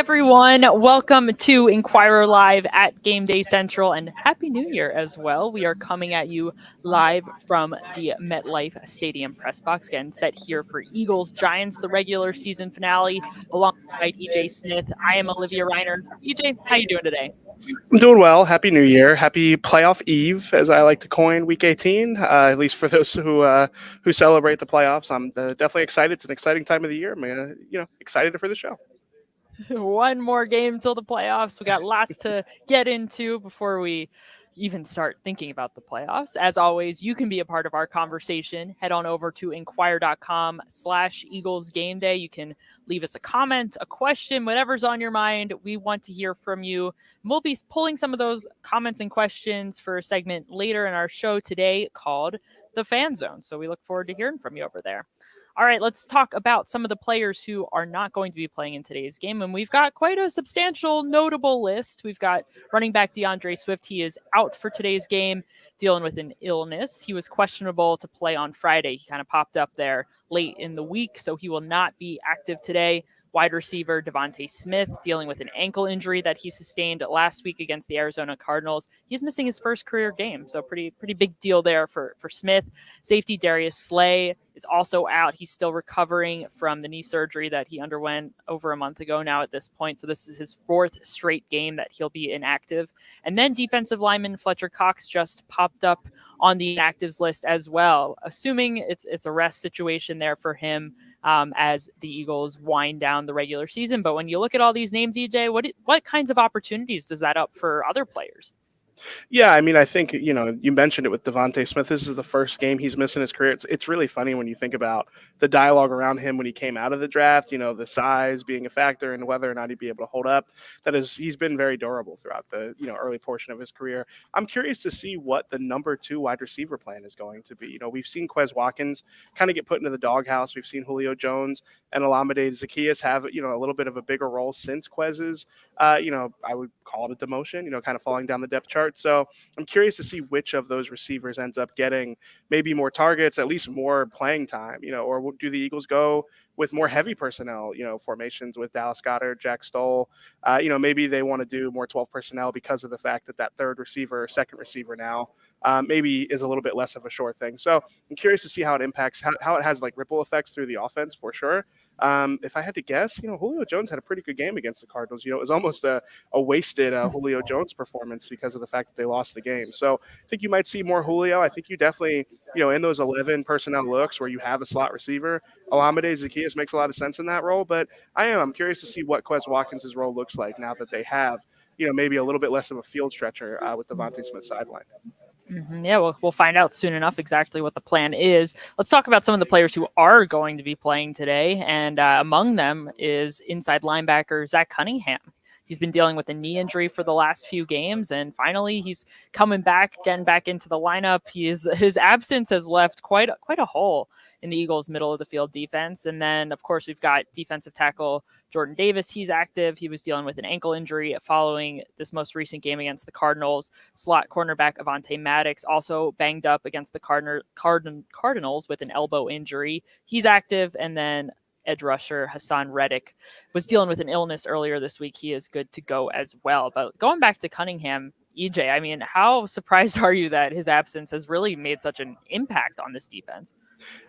everyone. Welcome to Inquirer Live at Gameday Central, and Happy New Year as well. We are coming at you live from the MetLife Stadium press box, again, set here for Eagles Giants, the regular season finale, alongside EJ Smith. I am Olivia Reiner. EJ, how you doing today? I'm doing well. Happy New Year. Happy playoff eve, as I like to coin Week 18. At least for those who celebrate the playoffs, I'm definitely excited. It's an exciting time of the year. I'm excited for the show. One more game till the playoffs. We got lots to get into before we even start thinking about the playoffs. As always, you can be a part of our conversation. Head on over to inquire.com/Eagles Gameday. You can leave us a comment, a question, whatever's on your mind. We want to hear from you. We'll be pulling some of those comments and questions for a segment later in our show today called The Fan Zone. So we look forward to hearing from you over there. All right, let's talk about some of the players who are not going to be playing in today's game. And we've got quite a substantial, notable list. We've got running back DeAndre Swift. He is out for today's game, dealing with an illness. He was questionable to play on Friday. He kind of popped up there late in the week, so he will not be active today. Wide receiver Devontae Smith dealing with an ankle injury that he sustained last week against the Arizona Cardinals. He's missing his first career game, so pretty big deal there for Smith. Safety Darius Slay is also out. He's still recovering from the knee surgery that he underwent over a month ago now at this point. So this is his fourth straight game that he'll be inactive. And then defensive lineman Fletcher Cox just popped up on the inactives list as well, assuming it's a rest situation there for him. As the Eagles wind down the regular season. But when you look at all these names, EJ, what kinds of opportunities does that up for other players? Yeah, I mean, I think, you mentioned it with Devontae Smith. This is the first game he's missed in his career. It's really funny when you think about the dialogue around him when he came out of the draft, the size being a factor and whether or not he'd be able to hold up. He's been very durable throughout the, early portion of his career. I'm curious to see what the number 2 wide receiver plan is going to be. We've seen Quez Watkins kind of get put into the doghouse. We've seen Julio Jones and Olamide Zaccheaus have, a little bit of a bigger role since Quez's, I would call it a demotion, kind of falling down the depth chart. So I'm curious to see which of those receivers ends up getting maybe more targets, at least more playing time, or do the Eagles go with more heavy personnel, formations with Dallas Goedert, Jack Stoll. Maybe they want to do more 12 personnel because of the fact that third receiver, second receiver now maybe is a little bit less of a sure thing. So I'm curious to see how it impacts, how it has like ripple effects through the offense for sure. If I had to guess, Julio Jones had a pretty good game against the Cardinals. It was almost a wasted Julio Jones performance because of the fact that they lost the game. So I think you might see more Julio. I think you definitely, in those 11 personnel looks where you have a slot receiver, Olamide Zaccheaus makes a lot of sense in that role. But I'm curious to see what Quez Watkins' role looks like now that they have, maybe a little bit less of a field stretcher with Devontae Smith sideline. Yeah, we'll find out soon enough exactly what the plan is. Let's talk about some of the players who are going to be playing today, and among them is inside linebacker Zach Cunningham. He's been dealing with a knee injury for the last few games, and finally he's coming back, getting back into the lineup. His absence has left quite a hole in the Eagles' middle of the field defense. And then, of course, we've got defensive tackle Jordan Davis. He's active. He was dealing with an ankle injury following this most recent game against the Cardinals. Slot cornerback Avonte Maddox also banged up against the Cardinals with an elbow injury. He's active. And then edge rusher Hassan Reddick was dealing with an illness earlier this week. He is good to go as well. But going back to Cunningham, EJ, I mean, how surprised are you that his absence has really made such an impact on this defense?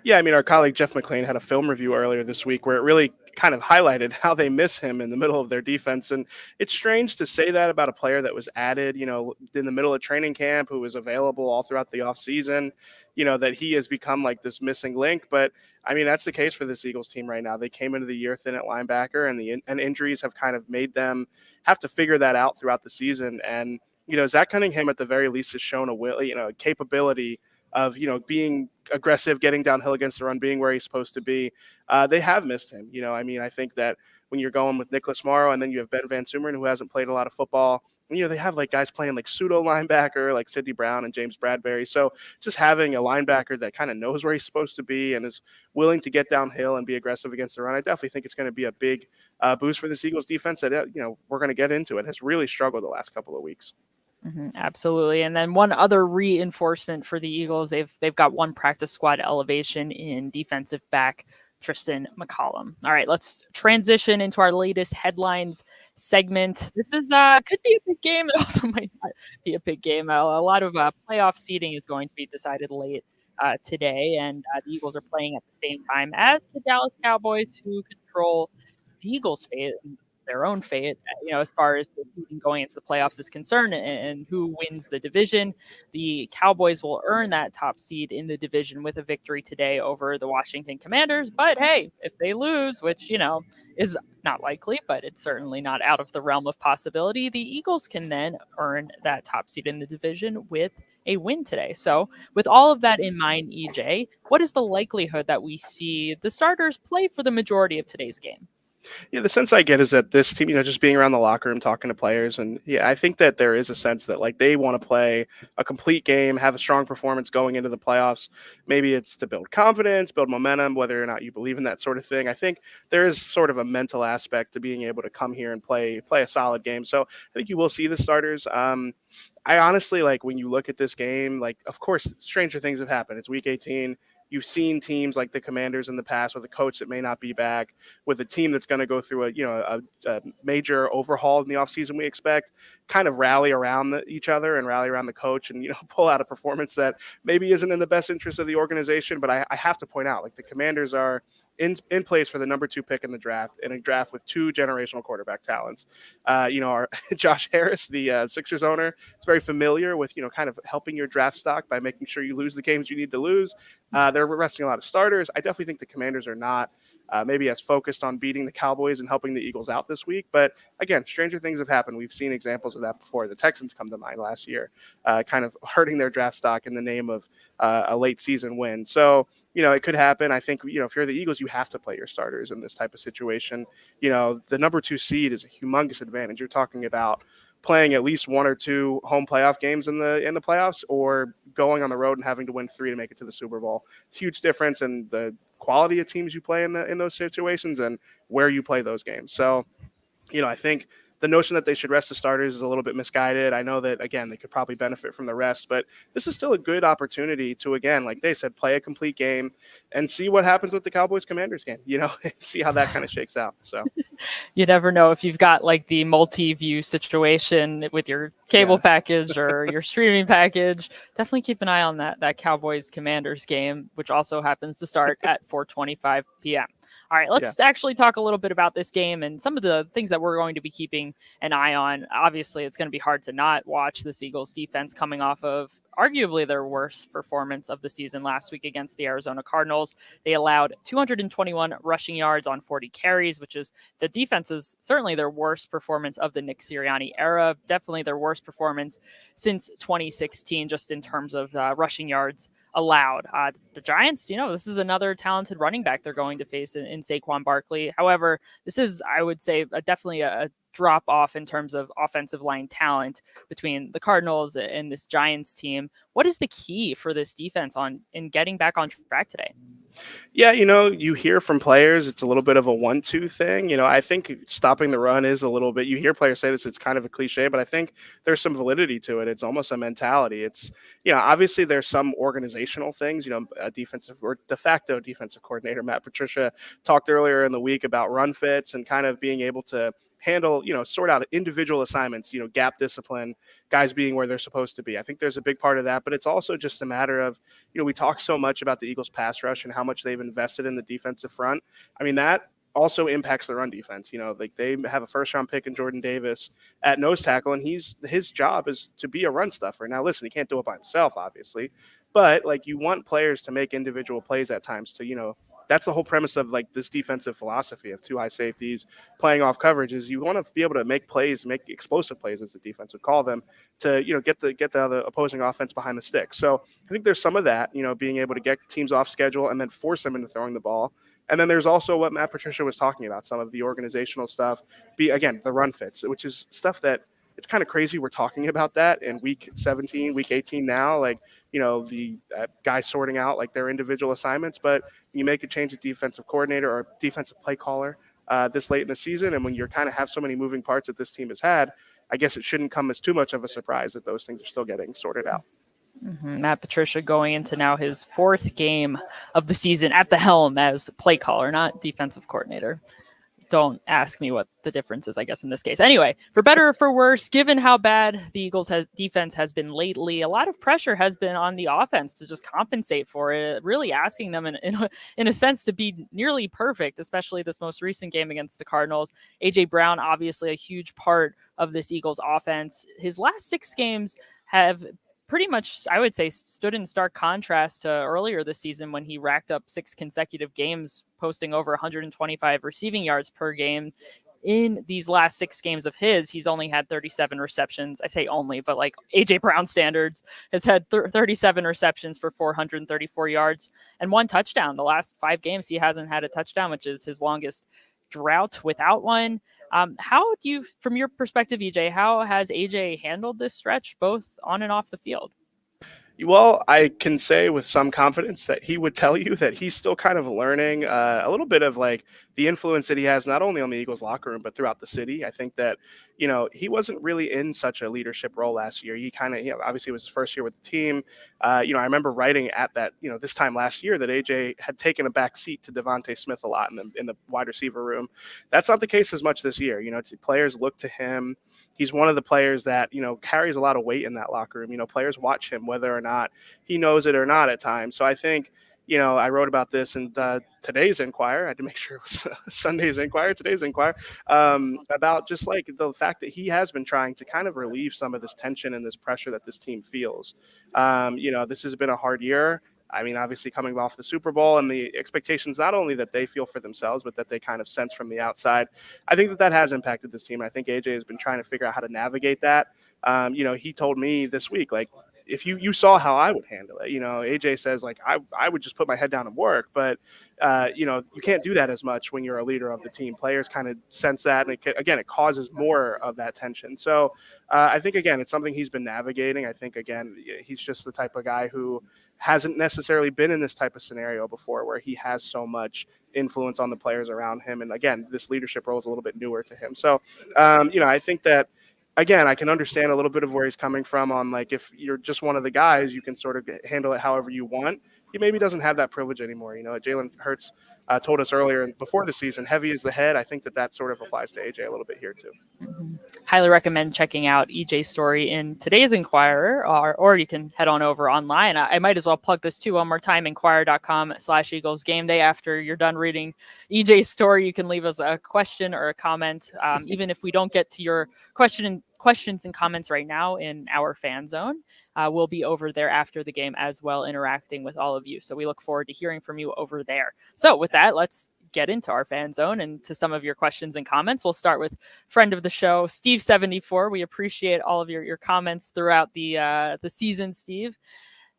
Yeah, I mean, our colleague Jeff McLean had a film review earlier this week where it really kind of highlighted how they miss him in the middle of their defense. And it's strange to say that about a player that was added, in the middle of training camp, who was available all throughout the offseason, that he has become like this missing link. But I mean, that's the case for this Eagles team right now. They came into the year thin at linebacker, and injuries have kind of made them have to figure that out throughout the season. And, Zach Cunningham at the very least has shown a capability of, being aggressive, getting downhill against the run, being where he's supposed to be. They have missed him. I think that when you're going with Nicholas Morrow and then you have Ben Van Sumeren, who hasn't played a lot of football, they have like guys playing like pseudo linebacker, like Sidney Brown and James Bradbury. So just having a linebacker that kind of knows where he's supposed to be and is willing to get downhill and be aggressive against the run, I definitely think it's going to be a big boost for this Eagles defense that, we're going to get into. It has really struggled the last couple of weeks. Absolutely. And then one other reinforcement for the Eagles, they've got one practice squad elevation in defensive back Tristan McCollum. All right, let's transition into our latest headlines segment. This is could be a big game. It also might not be a big game. A lot of playoff seeding is going to be decided late today, and the Eagles are playing at the same time as the Dallas Cowboys, who control the Eagles' fate, their own fate. As far as the seeding going into the playoffs is concerned, and who wins the division. The Cowboys will earn that top seed in the division with a victory today over the Washington Commanders. But hey, if they lose, which is not likely, but it's certainly not out of the realm of possibility, the Eagles can then earn that top seed in the division with a win today. So, with all of that in mind, EJ, what is the likelihood that we see the starters play for the majority of today's game? Yeah, the sense I get is that this team, just being around the locker room, talking to players, and yeah, I think that there is a sense that like they want to play a complete game, have a strong performance going into the playoffs. Maybe it's to build confidence, build momentum, whether or not you believe in that sort of thing. I think there is sort of a mental aspect to being able to come here and play a solid game. So I think you will see the starters. I honestly like when you look at this game, like, of course, stranger things have happened. It's week 18. You've seen teams like the Commanders in the past with a coach that may not be back, with a team that's going to go through a major overhaul in the offseason, we expect, kind of rally around each other and rally around the coach and, pull out a performance that maybe isn't in the best interest of the organization. But I have to point out, like, the Commanders are in place for the number 2 pick in the draft, in a draft with 2 generational quarterback talents. Our Josh Harris, the Sixers owner, is very familiar with, kind of helping your draft stock by making sure you lose the games you need to lose. They're resting a lot of starters. I definitely think the Commanders are not maybe as focused on beating the Cowboys and helping the Eagles out this week. But again, stranger things have happened. We've seen examples of that before. The Texans come to mind last year, kind of hurting their draft stock in the name of a late season win. So, it could happen. I think, if you're the Eagles, you have to play your starters in this type of situation. The number 2 seed is a humongous advantage. You're talking about playing at least 1 or 2 home playoff games in the playoffs, or going on the road and having to win 3 to make it to the Super Bowl. Huge difference in the quality of teams you play in those situations and where you play those games. So, I think the notion that they should rest the starters is a little bit misguided. I know that, again, they could probably benefit from the rest, but this is still a good opportunity to, again, like they said, play a complete game and see what happens with the Cowboys Commanders game, and see how that kind of shakes out. So you never know if you've got like the multi-view situation with your cable package or your streaming package. Definitely keep an eye on that Cowboys Commanders game, which also happens to start at 4:25 p.m. All right, let's actually talk a little bit about this game and some of the things that we're going to be keeping an eye on. Obviously, it's going to be hard to not watch this Eagles defense coming off of arguably their worst performance of the season last week against the Arizona Cardinals. They allowed 221 rushing yards on 40 carries, which is the defense is certainly their worst performance of the Nick Sirianni era. Definitely their worst performance since 2016, just in terms of rushing yards allowed. The Giants, this is another talented running back they're going to face in Saquon Barkley. However, this is, I would say, definitely a drop off in terms of offensive line talent between the Cardinals and this Giants team. What is the key for this defense in getting back on track today? Yeah, you hear from players, it's a little bit of a 1-2 thing. I think stopping the run is a little bit, you hear players say this, it's kind of a cliche, but I think there's some validity to it. It's almost a mentality. It's, obviously there's some organizational things, a defensive or de facto defensive coordinator, Matt Patricia, talked earlier in the week about run fits and kind of being able to handle, sort out individual assignments, gap discipline, guys being where they're supposed to be. I think there's a big part of that, but it's also just a matter of, we talk so much about the Eagles pass rush and how much they've invested in the defensive front. I mean, that also impacts the run defense. Like they have a first-round pick in Jordan Davis at nose tackle, and his job is to be a run stuffer. Now, listen, he can't do it by himself, obviously, but like you want players to make individual plays at times to, that's the whole premise of like this defensive philosophy of 2 high safeties playing off coverage is you want to be able to make plays, make explosive plays, as the defense would call them, to get the other opposing offense behind the stick. So I think there's some of that, being able to get teams off schedule and then force them into throwing the ball. And then there's also what Matt Patricia was talking about, some of the organizational stuff, again, the run fits, which is stuff that it's kind of crazy we're talking about that in week 17, week 18 now, like, the guys sorting out like their individual assignments, but you make a change at defensive coordinator or defensive play caller this late in the season. And when you're kind of have so many moving parts that this team has had, I guess it shouldn't come as too much of a surprise that those things are still getting sorted out. Mm-hmm. Matt Patricia going into now his 4th game of the season at the helm as play caller, not defensive coordinator. don't ask me what the difference is, I guess, in this case. Anyway, for better or for worse, given how bad the Eagles' defense has been lately, a lot of pressure has been on the offense to just compensate for it, really asking them, in a sense, to be nearly perfect, especially this most recent game against the Cardinals. A.J. Brown, obviously a huge part of this Eagles offense. His last 6 games have pretty much, I would say, stood in stark contrast to earlier this season when he racked up 6 consecutive games, posting over 125 receiving yards per game. In these last 6 games of his, he's only had 37 receptions. I say only, but like AJ Brown standards, has had 37 receptions for 434 yards and 1 touchdown. The last 5 games, he hasn't had a touchdown, which is his longest drought without one. How do you, from your perspective, EJ, how has AJ handled this stretch, both on and off the field? Well, I can say with some confidence that he would tell you that he's still kind of learning a little bit of like the influence that he has not only on the Eagles locker room but throughout the city. I think that he wasn't really in such a leadership role last year. He kind of obviously it was his first year with the team. I remember writing at that this time last year that AJ had taken a back seat to Devontae Smith a lot in the wide receiver room. That's not the case as much this year. Players look to him. He's one of the players that carries a lot of weight in that locker room. Players watch him whether or not he knows it or not at times. So I think I wrote about this in today's Inquirer. I had to make sure it was Sunday's Inquirer, today's Inquirer, about just like the fact that he has been trying to kind of relieve some of this tension and this pressure that this team feels. This has been a hard year. I mean, obviously coming off the Super Bowl and the expectations, not only that they feel for themselves, but that they kind of sense from the outside. I think that has impacted this team. I think AJ has been trying to figure out how to navigate that. He told me this week, like, if you saw how I would handle it, AJ says like I would just put my head down and work, but you can't do that as much when you're a leader of the team. Players kind of sense that, and it causes more of that tension. So I think again, it's something he's been navigating. I think again, he's just the type of guy who hasn't necessarily been in this type of scenario before, where he has so much influence on the players around him, and again, this leadership role is a little bit newer to him. So I think that. Again, I can understand a little bit of where he's coming from on like if you're just one of the guys, you can sort of handle it however you want. He maybe doesn't have that privilege anymore. Jalen Hurts told us earlier before the season, heavy is the head. I think that sort of applies to AJ a little bit here too. Mm-hmm. Highly recommend checking out EJ's story in today's Inquirer, or you can head on over online. I might as well plug this too one more time, inquirer.com/Eagles Gameday. After you're done reading EJ's story, you can leave us a question or a comment. Even if we don't get to your questions and comments right now in our fan zone, we'll be over there after the game as well, interacting with all of you. So we look forward to hearing from you over there. So with that, let's get into our fan zone and to some of your questions and comments. We'll start with friend of the show, Steve74. We appreciate all of your comments throughout the season, Steve.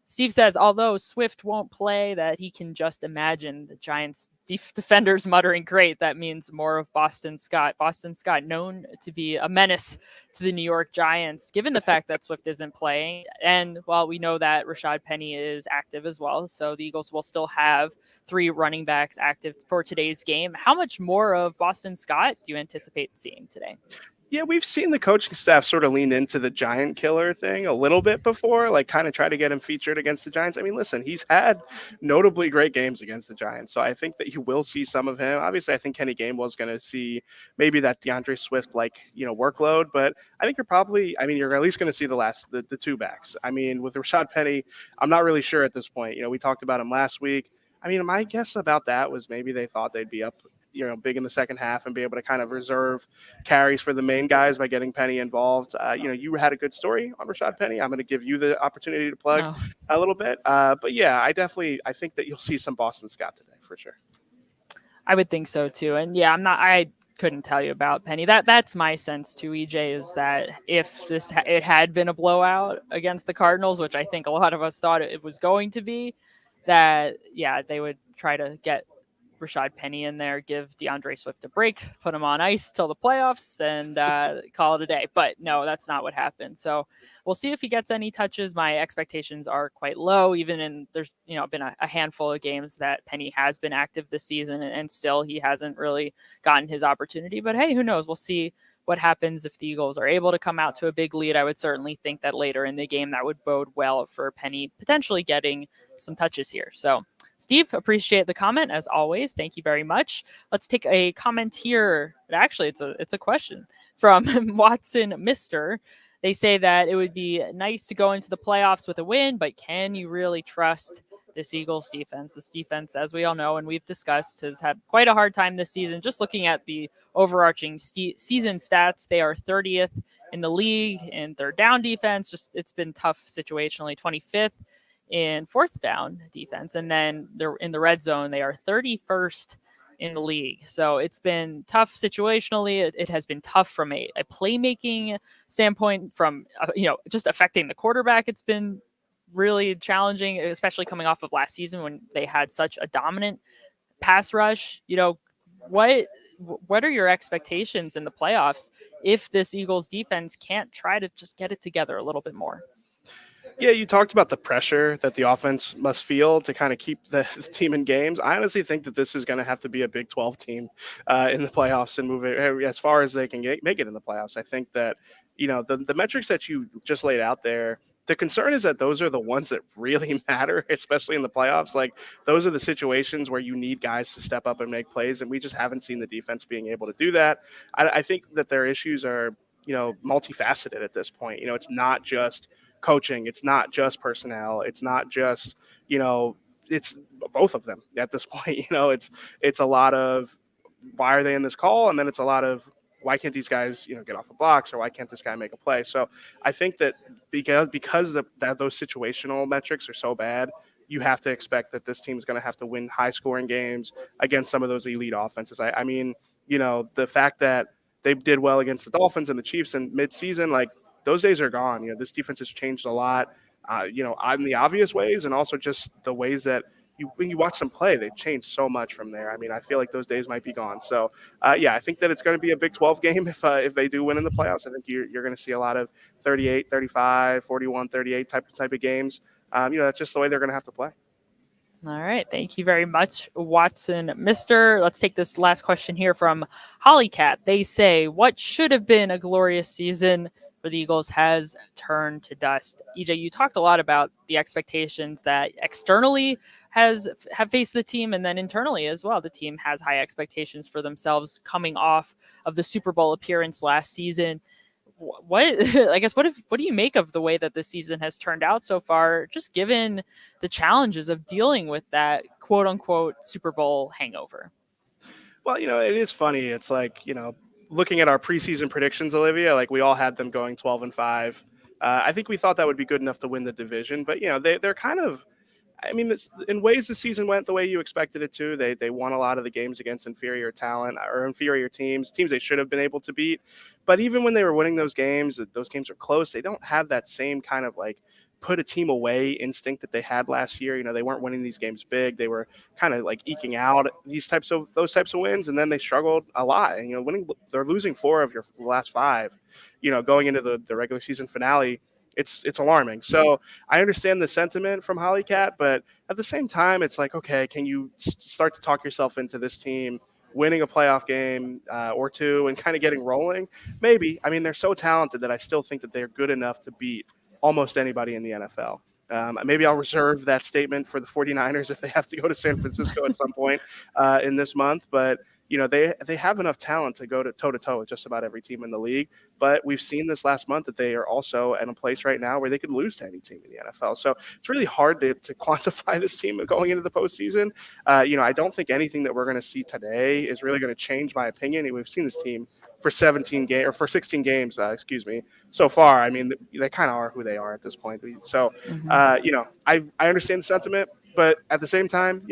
Steve says, although Swift won't play, that he can just imagine the Giants defenders muttering, great, that means more of Boston Scott. Boston Scott, known to be a menace to the New York Giants, given the fact that Swift isn't playing. And while we know that Rashad Penny is active as well, so the Eagles will still have 3 running backs active for today's game. How much more of Boston Scott do you anticipate seeing today? Yeah, we've seen the coaching staff sort of lean into the giant killer thing a little bit before, like kind of try to get him featured against the Giants. I mean, listen, he's had notably great games against the Giants, so I think that you will see some of him. Obviously, I think Kenny Gainwell is going to see maybe that DeAndre Swift workload, but I think you're at least going to see the 2 backs. I mean, with Rashad Penny, I'm not really sure at this point. We talked about him last week. I mean, my guess about that was maybe they thought they'd be up big in the second half and be able to kind of reserve carries for the main guys by getting Penny involved. You had a good story on Rashad Penny. I'm going to give you the opportunity to plug a little bit. But yeah, I think that you'll see some Boston Scott today for sure. I would think so too. And yeah, I couldn't tell you about Penny. That's my sense too, EJ, is that if it had been a blowout against the Cardinals, which I think a lot of us thought it was going to be, that yeah, they would try to get Rashad Penny in there, give DeAndre Swift a break, put him on ice till the playoffs, and call it a day. But no, that's not what happened. So we'll see if he gets any touches. My expectations are quite low, even in there's been a handful of games that Penny has been active this season, and still he hasn't really gotten his opportunity. But hey, who knows? We'll see what happens if the Eagles are able to come out to a big lead. I would certainly think that later in the game that would bode well for Penny potentially getting some touches here. So Steve, appreciate the comment as always. Thank you very much. Let's take a comment here. Actually, it's a question from Watson Mister. They say that it would be nice to go into the playoffs with a win, but can you really trust this Eagles defense? This defense, as we all know and we've discussed, has had quite a hard time this season. Just looking at the overarching season stats, they are 30th in the league in third down defense. Just it's been tough situationally. 25th in fourth down defense, and then they're in the red zone. They are 31st in the league. So it's been tough situationally. It has been tough from a playmaking standpoint, from just affecting the quarterback. It's been really challenging, especially coming off of last season when they had such a dominant pass rush. What what are your expectations in the playoffs if this Eagles defense can't try to just get it together a little bit more? Yeah, you talked about the pressure that the offense must feel to kind of keep the team in games. I honestly think that this is going to have to be a Big 12 team in the playoffs and move it as far as they can make it in the playoffs. I think that, the metrics that you just laid out there, the concern is that those are the ones that really matter, especially in the playoffs. Like, those are the situations where you need guys to step up and make plays, and we just haven't seen the defense being able to do that. I think that their issues are, multifaceted at this point. It's not just coaching, it's not just personnel, it's not just, it's both of them at this point. It's a lot of why are they in this call, and then it's a lot of why can't these guys get off the blocks, or why can't this guy make a play. So I think that that those situational metrics are so bad, you have to expect that this team is going to have to win high scoring games against some of those elite offenses. I mean, the fact that they did well against the Dolphins and the Chiefs in midseason, like, those days are gone. This defense has changed a lot, in the obvious ways, and also just the ways that when you watch them play, they've changed so much from there. I mean, I feel like those days might be gone. So, yeah, I think that it's going to be a Big 12 game if they do win in the playoffs. I think you're going to see a lot of 38, 35, 41, 38 type of games. That's just the way they're going to have to play. All right. Thank you very much, Watson Mister. Let's take this last question here from Hollycat. They say, what should have been a glorious season for the Eagles has turned to dust. EJ, you talked a lot about the expectations that externally have faced the team, and then internally as well. The team has high expectations for themselves coming off of the Super Bowl appearance last season. What I guess what do you make of the way that this season has turned out so far, just given the challenges of dealing with that quote unquote Super Bowl hangover? Well, it is funny. It's like, looking at our preseason predictions, Olivia, like, we all had them going 12-5. I think we thought that would be good enough to win the division, but they're kind of, I mean, in ways the season went the way you expected it to. They won a lot of the games against inferior talent or inferior teams they should have been able to beat. But even when they were winning those games are close. They don't have that same kind of, like, put a team away instinct that they had last year. They weren't winning these games big. They were kind of like eking out those types of wins, and then they struggled a lot. And they're losing 4 of your last 5. Going into the regular season finale, it's alarming. So I understand the sentiment from Hollycat, but at the same time, it's like, okay, can you start to talk yourself into this team winning a playoff game or two and kind of getting rolling? Maybe. I mean, they're so talented that I still think that they're good enough to beat almost anybody in the NFL. Maybe I'll reserve that statement for the 49ers if they have to go to San Francisco at some point in this month. But, they have enough talent to go to toe-to-toe with just about every team in the league. But we've seen this last month that they are also in a place right now where they could lose to any team in the NFL. So it's really hard to quantify this team going into the postseason. I don't think anything that we're going to see today is really going to change my opinion. We've seen this team for 16 games, so far. I mean, they kind of are who they are at this point. So, I understand the sentiment, but at the same time,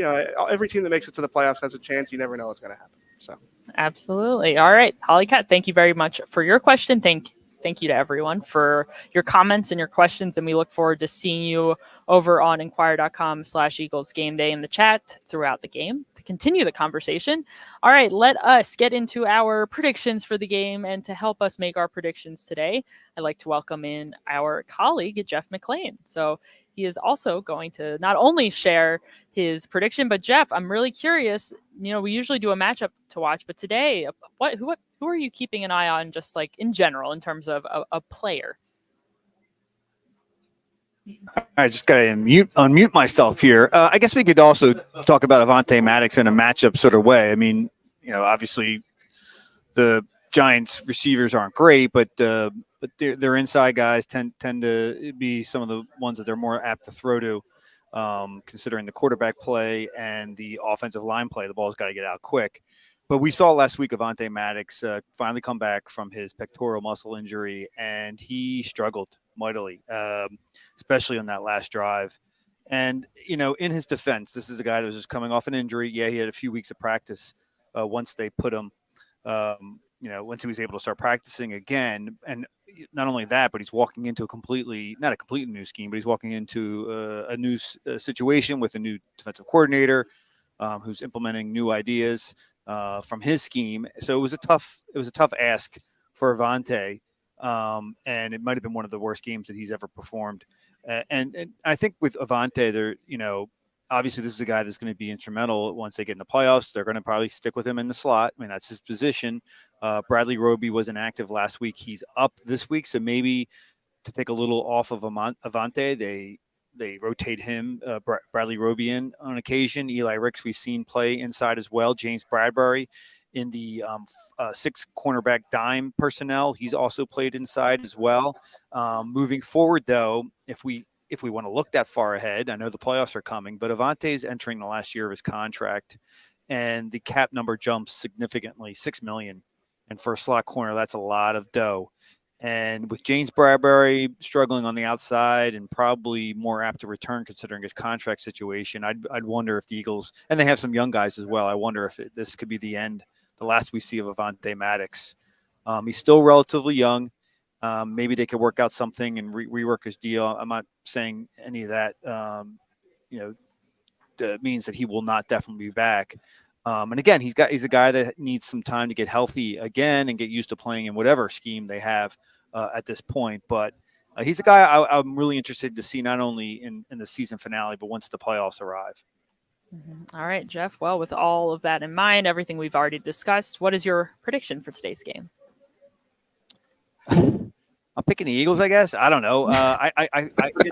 every team that makes it to the playoffs has a chance. You never know what's going to happen. So, Absolutely. All right, Hollycat, thank you very much for your question. Thank you to everyone for your comments and your questions, and we look forward to seeing you over on inquire.com/Eagles Gameday in the chat throughout the game to continue the conversation. All right, let us get into our predictions for the game, and to help us make our predictions today, I'd like to welcome in our colleague, Jeff McLean. So he is also going to not only share his prediction, but Jeff, I'm really curious. We usually do a matchup to watch, but today, who are you keeping an eye on, just like in general, in terms of a player? I just got to unmute myself here. I guess we could also talk about Avonte Maddox in a matchup sort of way. I mean, obviously the Giants receivers aren't great, but their inside guys tend to be some of the ones that they're more apt to throw to, considering the quarterback play and the offensive line play. The ball's got to get out quick. But we saw last week Avonte Maddox finally come back from his pectoral muscle injury, and he struggled mightily, especially on that last drive. And, in his defense, this is a guy that was just coming off an injury. Yeah, he had a few weeks of practice once they put him once he was able to start practicing again. And not only that, but he's walking into not a completely new scheme, but he's walking into a new situation with a new defensive coordinator who's implementing new ideas from his scheme. So it was a tough ask for Avonte. And it might have been one of the worst games that he's ever performed. And I think with Avonte, obviously this is a guy that's going to be instrumental once they get in the playoffs. They're going to probably stick with him in the slot. I mean, that's his position. Bradley Roby was inactive last week. He's up this week, so maybe to take a little off of Avonte, they rotate him, Bradley Roby in on occasion. Eli Ricks we've seen play inside as well. James Bradbury in the 6 cornerback dime personnel, he's also played inside as well. Moving forward, though, if we want to look that far ahead, I know the playoffs are coming, but Avonte is entering the last year of his contract, and the cap number jumps significantly, $6 million. And for a slot corner, that's a lot of dough. And with James Bradbury struggling on the outside and probably more apt to return considering his contract situation, I'd wonder if the Eagles, and they have some young guys as well, I wonder if this could be the last we see of Avonte Maddox. He's still relatively young. Maybe they could work out something and rework his deal. I'm not saying any of that, means that he will not definitely be back. And again, he's a guy that needs some time to get healthy again and get used to playing in whatever scheme they have at this point. But he's a guy I'm really interested to see not only in the season finale, but once the playoffs arrive. Mm-hmm. All right, Jeff. Well, with all of that in mind, everything we've already discussed, what is your prediction for today's game? I'm picking the Eagles, I guess. I don't know. I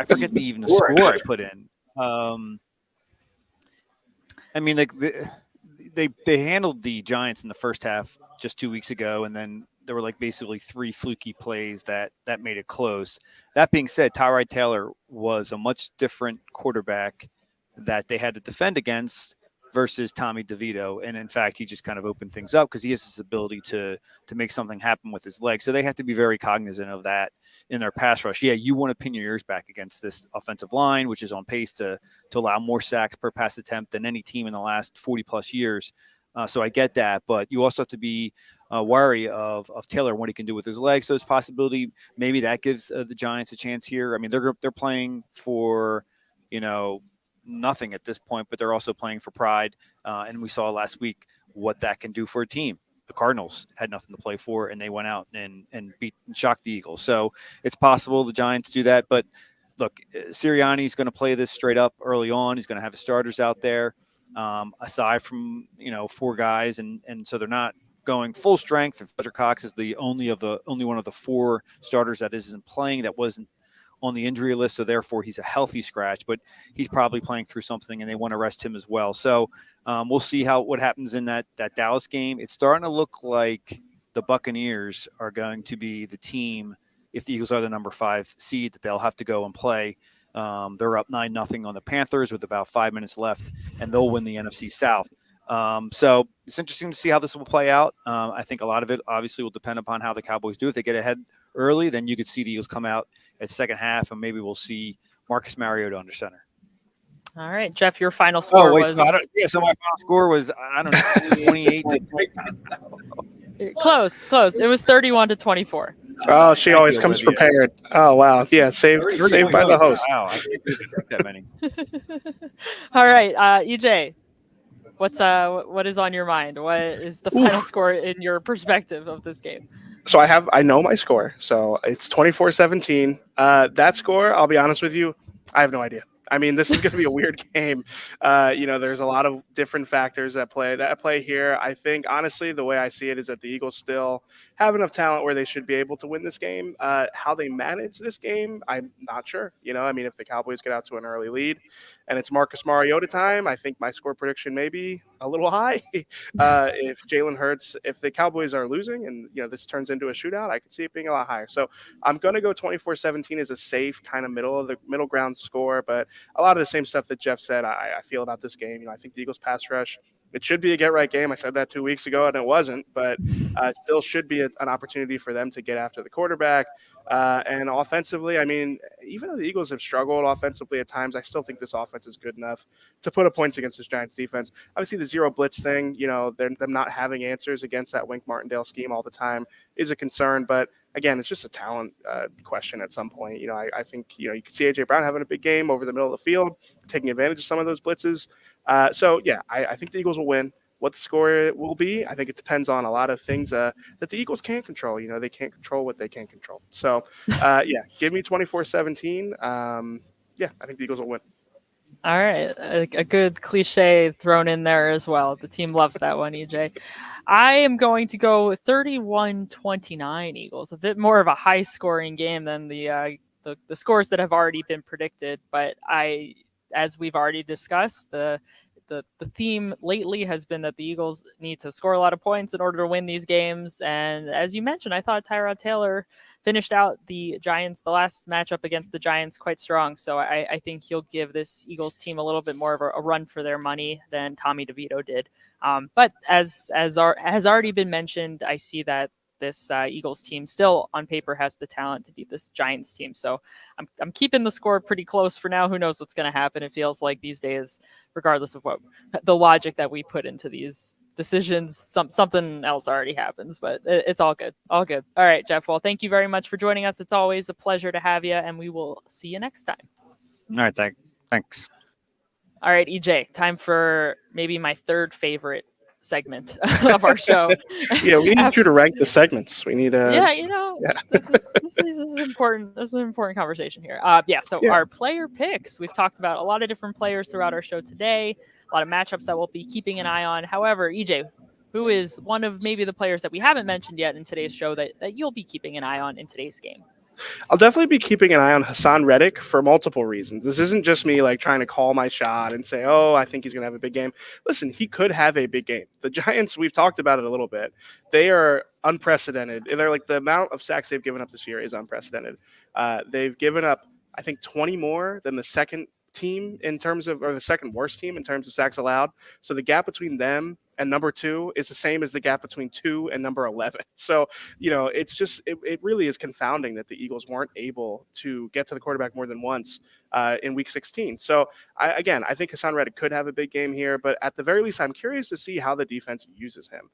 forget the score I put in. I mean, like they handled the Giants in the first half just 2 weeks ago, and then there were like basically 3 fluky plays that made it close. That being said, Tyrod Taylor was a much different quarterback that they had to defend against versus Tommy DeVito. And in fact, he just kind of opened things up because he has this ability to make something happen with his legs. So they have to be very cognizant of that in their pass rush. Yeah, you want to pin your ears back against this offensive line, which is on pace to allow more sacks per pass attempt than any team in the last 40 plus years. So I get that, but you also have to be wary of Taylor and what he can do with his legs. So it's a possibility maybe that gives the Giants a chance here. I mean, they're playing for, nothing at this point, but they're also playing for pride. And we saw last week what that can do for a team. The Cardinals had nothing to play for, and they went out and beat and shocked the Eagles. So it's possible the Giants do that. But look, Sirianni's going to play this straight up early on. He's going to have his starters out there, aside from 4 guys, and so they're not going full strength. And Fletcher Cox is the only one of the 4 starters that isn't playing, that wasn't on the injury list, so therefore he's a healthy scratch, but he's probably playing through something, and they want to rest him as well. So we'll see what happens in that Dallas game. It's starting to look like the Buccaneers are going to be the team, if the Eagles are the number 5 seed, that they'll have to go and play. They're up 9-0 on the Panthers with about 5 minutes left, and they'll win the NFC South. So it's interesting to see how this will play out. I think a lot of it obviously will depend upon how the Cowboys do. If they get ahead early, then you could see the Eagles come out at second half, and maybe we'll see Marcus Mariota under center. All right, Jeff, your final score was... So my final score was, 28 to... Close. It was 31-24. Oh, she always comes Olivia. Prepared. Oh, wow. Yeah, saved by the host. Wow, I can't think that many. All right, EJ, what is on your mind? What is the final score in your perspective of this game? So I know my score. So it's 24-17. That score, I'll be honest with you, I have no idea. I mean, this is going to be a weird game. There's a lot of different factors that play here. I think, honestly, the way I see it is that the Eagles still have enough talent where they should be able to win this game. How they manage this game, I'm not sure. I mean, if the Cowboys get out to an early lead and it's Marcus Mariota time, I think my score prediction may be a little high. If Jalen Hurts, if the Cowboys are losing and this turns into a shootout, I could see it being a lot higher. So I'm going to go 24-17 as a safe kind of middle ground score, but a lot of the same stuff that Jeff said, I feel about this game. I think the Eagles pass rush, it should be a get right game. I said that 2 weeks ago and it wasn't, but it still should be an opportunity for them to get after the quarterback. And offensively, I mean, even though the Eagles have struggled offensively at times, I still think this offense is good enough to put up points against this Giants defense. Obviously, the zero blitz thing, them not having answers against that Wink Martindale scheme all the time is a concern. But again, it's just a talent question at some point. I think, you can see A.J. Brown having a big game over the middle of the field, taking advantage of some of those blitzes. I think the Eagles will win. What the score will be, I think it depends on a lot of things that the Eagles can't control. They can't control what they can't control. So, give me 24-17. I think the Eagles will win. All right. A good cliche thrown in there as well. The team loves that one, EJ. I am going to go 31-29 Eagles. A bit more of a high-scoring game than the scores that have already been predicted. But as we've already discussed, the theme lately has been that the Eagles need to score a lot of points in order to win these games. And as you mentioned, I thought Tyrod Taylor finished out the last matchup against the Giants, quite strong. So I think he'll give this Eagles team a little bit more of a run for their money than Tommy DeVito did. But as has already been mentioned, I see that this Eagles team still on paper has the talent to beat this Giants team. So I'm keeping the score pretty close for now. Who knows what's going to happen? It feels like these days, regardless of what the logic that we put into these decisions, something else already happens, but it's all good. All good. All right, Jeff. Well, thank you very much for joining us. It's always a pleasure to have you, and we will see you next time. All right. Thanks. All right, EJ, time for maybe my third favorite segment of our show. Yeah, we need you to rank the segments. We need This is important. This is an important conversation here. Our player picks. We've talked about a lot of different players throughout our show today, a lot of matchups that we'll be keeping an eye on. However, EJ, who is one of maybe the players that we haven't mentioned yet in today's show that you'll be keeping an eye on in today's game? I'll definitely be keeping an eye on Hassan Reddick for multiple reasons. This isn't just me trying to call my shot and say, oh, I think he's going to have a big game. Listen, he could have a big game. The Giants, we've talked about it a little bit. They are unprecedented. They're the amount of sacks they've given up this year is unprecedented. They've given up, I think, 20 more than the second team or the second worst team in terms of sacks allowed. So the gap between them and number 2 is the same as the gap between 2 and number 11. So, it's just, it really is confounding that the Eagles weren't able to get to the quarterback more than once in week 16. So I think Hassan Reddick could have a big game here, but at the very least, I'm curious to see how the defense uses him.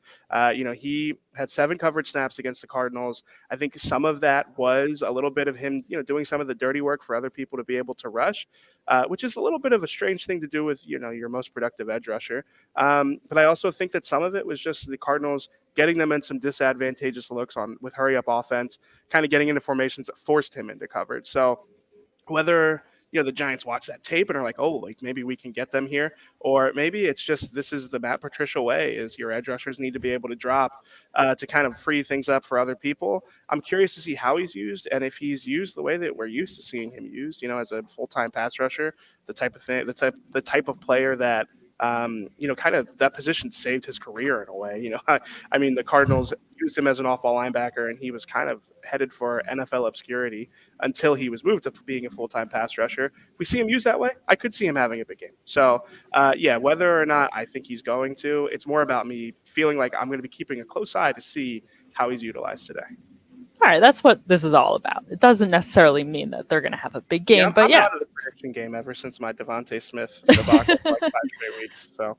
He had 7 coverage snaps against the Cardinals. I think some of that was a little bit of him, doing some of the dirty work for other people to be able to rush, which is a little bit of a strange thing to do with, your most productive edge rusher. But I also think that some of it was just the Cardinals getting them in some disadvantageous looks with hurry up offense, kind of getting into formations that forced him into coverage. So whether the Giants watch that tape and are like, oh, maybe we can get them here, or maybe it's just this is the Matt Patricia way, is your edge rushers need to be able to drop to kind of free things up for other people. I'm curious to see how he's used, and if he's used the way that we're used to seeing him used, as a full-time pass rusher, the type of player that kind of that position saved his career in a way. I mean, the Cardinals used him as an off-ball linebacker, and he was kind of headed for NFL obscurity until he was moved to being a full-time pass rusher. If we see him used that way, I could see him having a big game. So, whether or not I think he's going to, it's more about me feeling like I'm going to be keeping a close eye to see how he's utilized today. All right, that's what this is all about. It doesn't necessarily mean that they're going to have a big game, but I'm out of the prediction game ever since my Devontae Smith debacle for 5 straight weeks. So,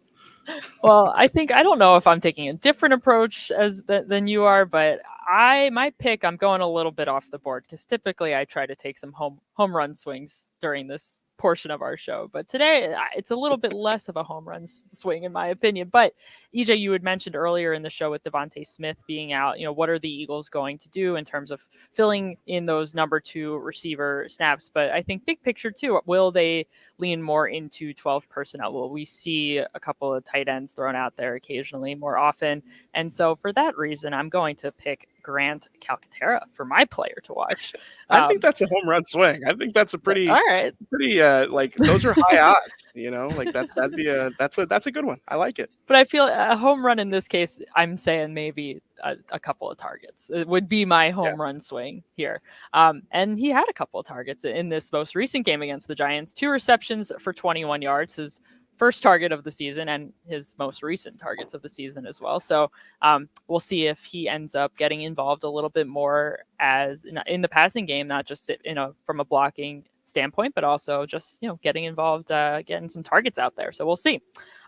well, I don't know if I'm taking a different approach than you are, but my pick, I'm going a little bit off the board because typically I try to take some home run swings during this portion of our show. But today, it's a little bit less of a home run swing, in my opinion. But EJ, you had mentioned earlier in the show with Devontae Smith being out, what are the Eagles going to do in terms of filling in those number 2 receiver snaps? But I think big picture too, will they lean more into 12 personnel? Will we see a couple of tight ends thrown out there occasionally more often? And so for that reason, I'm going to pick Grant Calcaterra for my player to watch. I think that's a home run swing. I think that's a pretty, all right. like those are high odds. Like that's a good one. I like it. But I feel a home run in this case, I'm saying maybe a couple of targets. It would be my home run swing here. And he had a couple of targets in this most recent game against the Giants. 2 receptions for 21 yards. His first target of the season and his most recent targets of the season as well. So we'll see if he ends up getting involved a little bit more as in the passing game, not just from a blocking standpoint, but also just getting involved, getting some targets out there. So we'll see.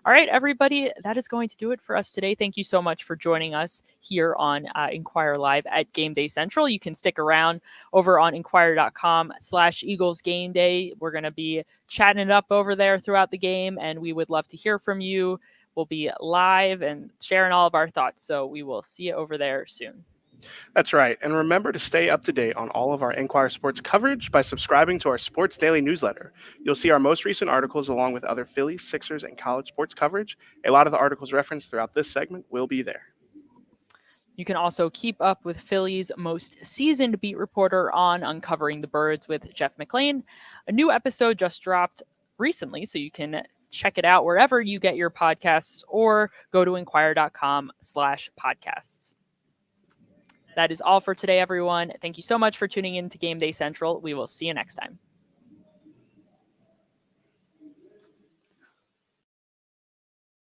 All right, everybody, that is going to do it for us today. Thank you so much for joining us here on Inquire Live at Gameday Central. You can stick around over on inquire.com/Eagles Gameday. We're going to be chatting it up over there throughout the game, and we would love to hear from you. We'll be live and sharing all of our thoughts, so we will see you over there soon. That's right. And remember to stay up to date on all of our Enquire Sports coverage by subscribing to our Sports Daily newsletter. You'll see our most recent articles along with other Phillies, Sixers, and college sports coverage. A lot of the articles referenced throughout this segment will be there. You can also keep up with Philly's most seasoned beat reporter on Uncovering the Birds with Jeff McLean. A new episode just dropped recently, so you can check it out wherever you get your podcasts or go to inquire.com/podcasts. That is all for today, everyone. Thank you so much for tuning in to Game Day Central. We will see you next time.